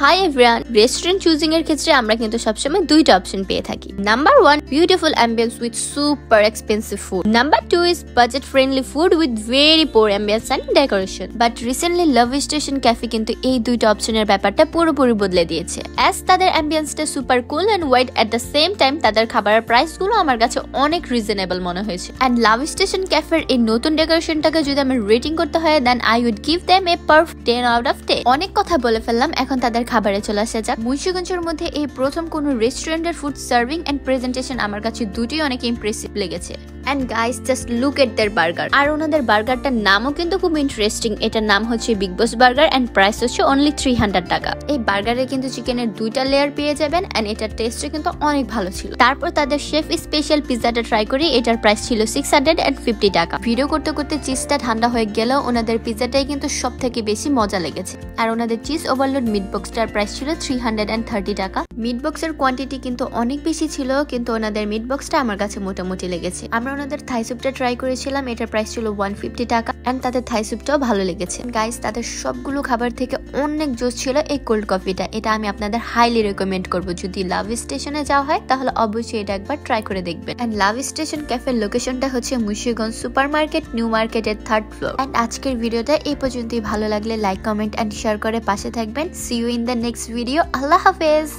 Hi everyone, restaurant choosing এর ক্ষেত্রে আমরা কিন্তু সবসময় দুইটা অপশন পেয়ে থাকি। Number 1, beautiful ambience with super expensive food. Number 2 is budget friendly food with very poor ambience and decoration. But recently love station cafe কিন্তু এই দুইটা অপশনের ব্যাপারটা পুরোপুরি বদলে দিয়েছে। অ্যাজ তাদের অ্যাম্বিয়েন্সটা super cool and wide, at the same time তাদের খাবারের প্রাইস গুলো আমার কাছে অনেক রিজনেবল মনে হয়েছে। এন্ড লাভ স্টেশন ক্যাফের এই নতুন ডেকোরেশনটাকে যদি আমার রেটিং করতে হয়, then I would give them a perfect 10 out of 10। অনেক কথা বলে ফেললাম, এখন তাদের খাবারে চলে আসা যাক। মুন্সিগঞ্জের মধ্যে এই প্রথম কোন রেস্টুরেন্টের ফুড সার্ভিং এন্ড প্রেজেন্টেশন আমার কাছে দুটোই অনেক ইমপ্রেসিভ লেগেছে। And guys, just look at their burger. আর ওনাদের বার্গারটার নামও কিন্তু খুব ইন্টারেস্টিং। এটার নাম হচ্ছে big boss burger and price হচ্ছে অনলি 300 টাকা। এই বার্গারে কিন্তু চিকেনের দুইটা লেয়ার পেয়ে যাবেন এন্ড এটার টেস্টও কিন্তু অনেক ভালো ছিল। তারপর তাদের শেফ স্পেশাল পিৎজাটা ট্রাই করি, এটার প্রাইস ছিল 650 টাকা। ভিডিও করতে করতে চিজটা ঠান্ডা হয়ে গেল, ওনাদের পিৎজাটাই কিন্তু সব থেকে বেশি মজা লেগেছে। আর ওনাদের চিজ ওভারলোড মিট বক্সটার প্রাইস ছিল 330 টাকা। মিট বক্সের কোয়ান্টিটি কিন্তু অনেক বেশি ছিল, কিন্তু ওনাদের মিট বক্সটা আমার কাছে মোটামুটি লেগেছে। আমরা ওনাদের থাই স্যুপটা ট্রাই করেছিলাম, এটার প্রাইস ছিল 150 টাকা এন্ড তাদের থাই স্যুপটাও ভালো লেগেছে। গাইস, তাদের সবগুলো খাবার থেকে অনেক জোস ছিল এই কোল্ড কফিটা। এটা আমি আপনাদের হাইলি রেকমেন্ড করব। যদি লাভ স্টেশনে যাওয়া হয় তাহলে অবশ্যই এটা একবার ট্রাই করে দেখবেন। এন্ড লাভ স্টেশন ক্যাফের লোকেশনটা হচ্ছে মুন্সিগঞ্জ সুপার মার্কেট, নিউ মার্কেটের 3rd ফ্লোর। এন্ড আজকের ভিডিওটা এই পর্যন্তই। ভালো লাগলে লাইক, কমেন্ট এন্ড শেয়ার করে পাশে থাকবেন। See you in the next video. আল্লাহ হাফেজ।